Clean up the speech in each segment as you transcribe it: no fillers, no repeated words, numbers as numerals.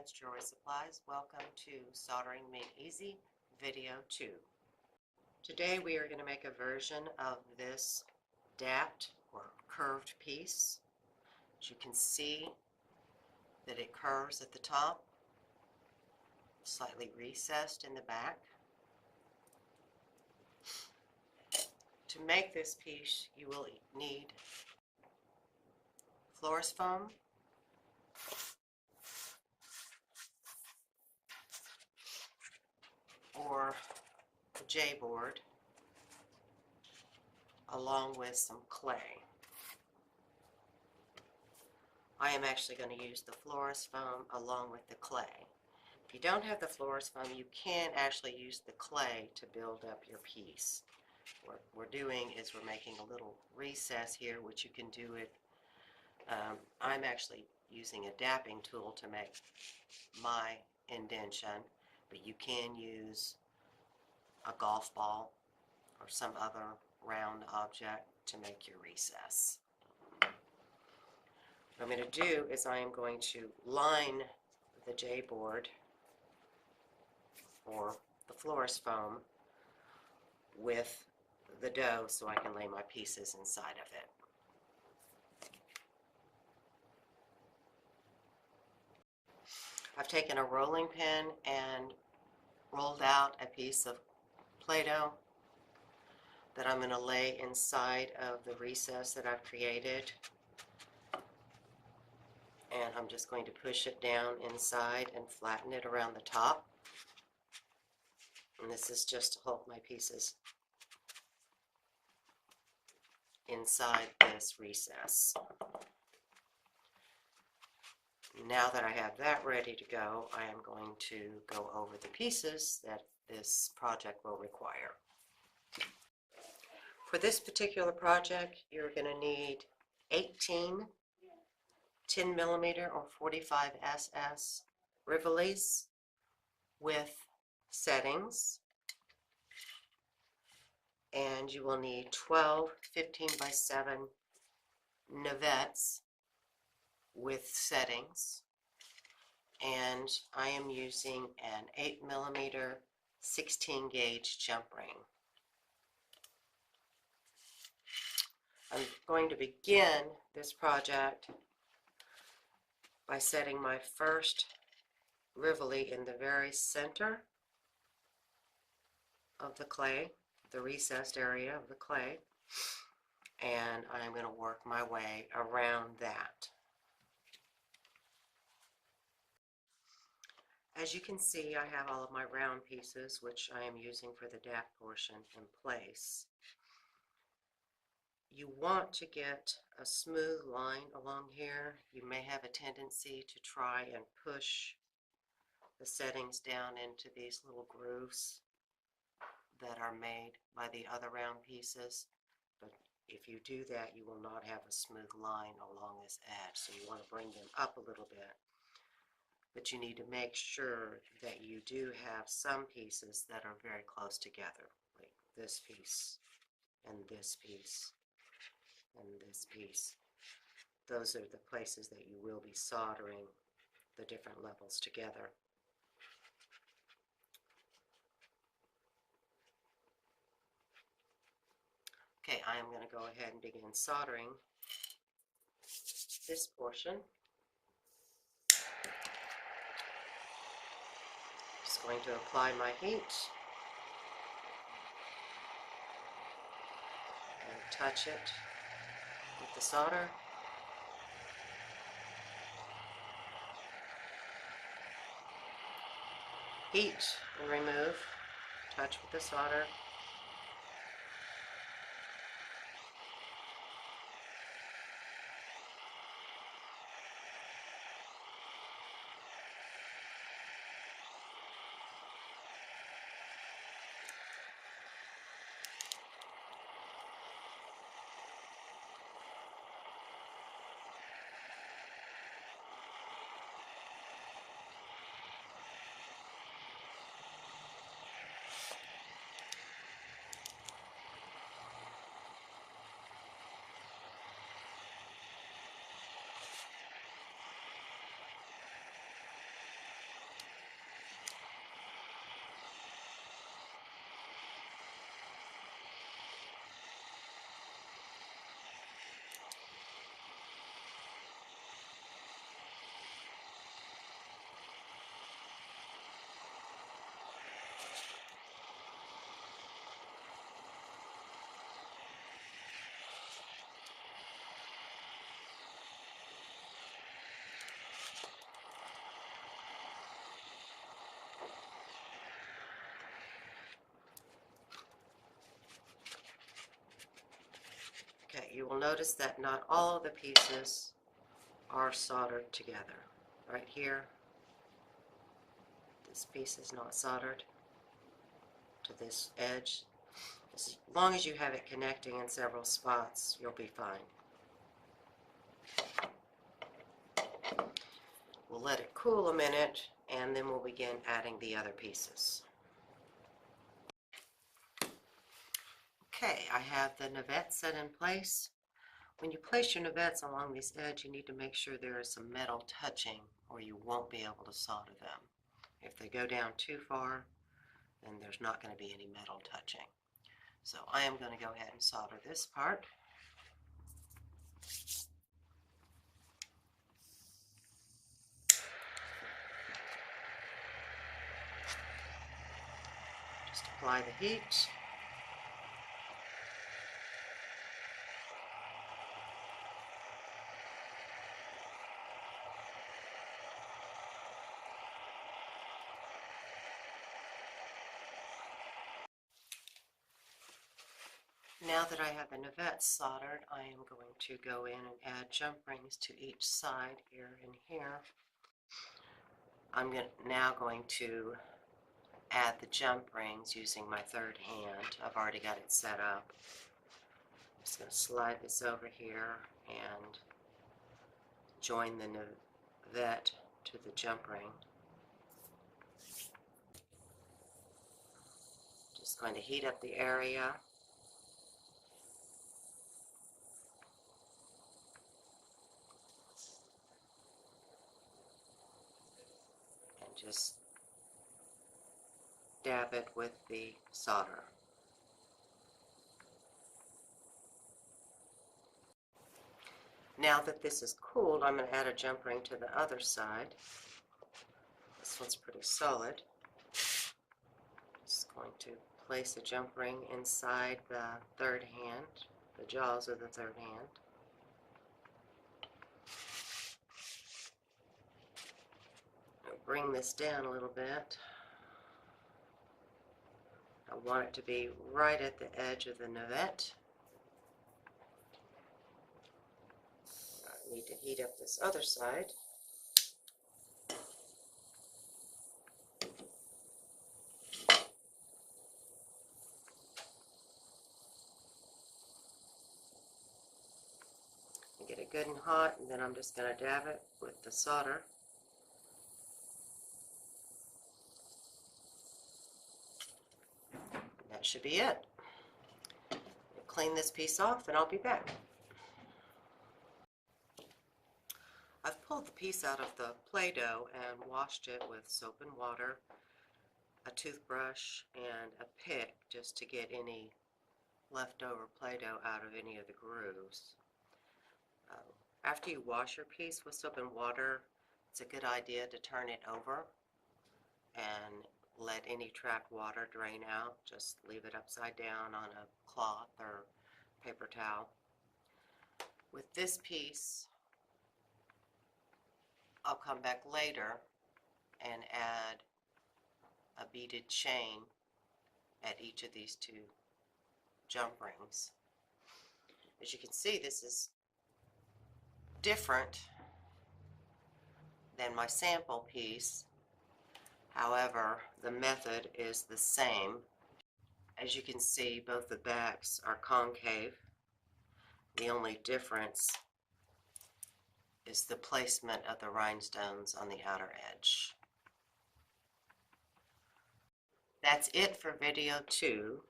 Advanced Jewelry Supplies. Welcome to Soldering Made Easy Video 2. Today we are going to make a version of this dapped or curved piece. As you can see that it curves at the top, slightly recessed in the back. To make this piece you will need florist foam, or a J board, along with some clay. I am actually going to use the florist foam along with the clay. If you don't have the florist foam, you can actually use the clay to build up your piece. What we're doing is we're making a little recess here, which you can do it. I'm actually using a dapping tool to make my indentation, but you can use a golf ball or some other round object to make your recess. What I'm going to do is I am going to line the J board or the florist foam with the dough so I can lay my pieces inside of it. I've taken a rolling pin and rolled out a piece of Play-Doh that I'm going to lay inside of the recess that I've created, and I'm just going to push it down inside and flatten it around the top. And this is just to hold my pieces inside this recess. Now that I have that ready to go, I am going to go over the pieces that this project will require. For this particular project, you're going to need 18 10mm or 45 SS Rivolis with settings, and you will need 12 15x7 Navettes with settings, and I am using an 8mm 16 gauge jump ring. I'm going to begin this project by setting my first Rivoli in the very center of the clay, the recessed area of the clay, and I'm going to work my way around that. As you can see, I have all of my round pieces, which I am using for the dapped portion, in place. You want to get a smooth line along here. You may have a tendency to try and push the settings down into these little grooves that are made by the other round pieces, but if you do that, you will not have a smooth line along this edge, so you want to bring them up a little bit. But you need to make sure that you do have some pieces that are very close together, like this piece and this piece and this piece. Those are the places that you will be soldering the different levels together. Okay, I am going to go ahead and begin soldering this portion. Just going to apply my heat and touch it with the solder. Heat and remove, touch with the solder. you will notice that not all of the pieces are soldered together. Right here, this piece is not soldered to this edge. As long as you have it connecting in several spots, you'll be fine. We'll let it cool a minute, and then we'll begin adding the other pieces. Okay, I have the Navette set in place. When you place your Navettes along this edge, you need to make sure there is some metal touching, or you won't be able to solder them. If they go down too far, then there's not going to be any metal touching. So I am going to go ahead and solder this part. Just apply the heat. Now that I have the Navette soldered, I am going to go in and add jump rings to each side, here and here. I'm now going to add the jump rings using my third hand. I've already got it set up. I'm just going to slide this over here and join the Navette to the jump ring. Just going to heat up the area. Just dab it with the solder. Now that this is cooled, I'm going to add a jump ring to the other side. This one's pretty solid. Just going to place a jump ring inside the third hand, the jaws of the third hand. Bring this down a little bit. I want it to be right at the edge of the Navette. I need to heat up this other side. Get it good and hot, and then I'm just going to dab it with the solder. That should be it. We'll clean this piece off and I'll be back. I've pulled the piece out of the Play-Doh and washed it with soap and water, a toothbrush, and a pick just to get any leftover Play-Doh out of any of the grooves. After you wash your piece with soap and water, it's a good idea to turn it over and let any trapped water drain out. Just leave it upside down on a cloth or paper towel. With this piece, I'll come back later and add a beaded chain at each of these two jump rings. As you can see, this is different than my sample piece. However, the method is the same. As you can see, both the backs are concave. The only difference is the placement of the rhinestones on the outer edge. That's it for video 2,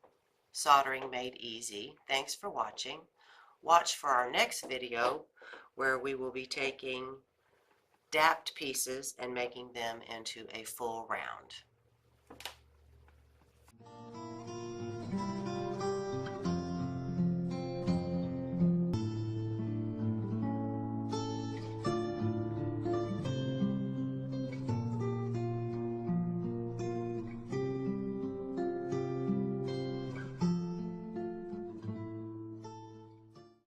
Soldering Made Easy. Thanks for watching. Watch for our next video where we will be taking dapped pieces and making them into a full round.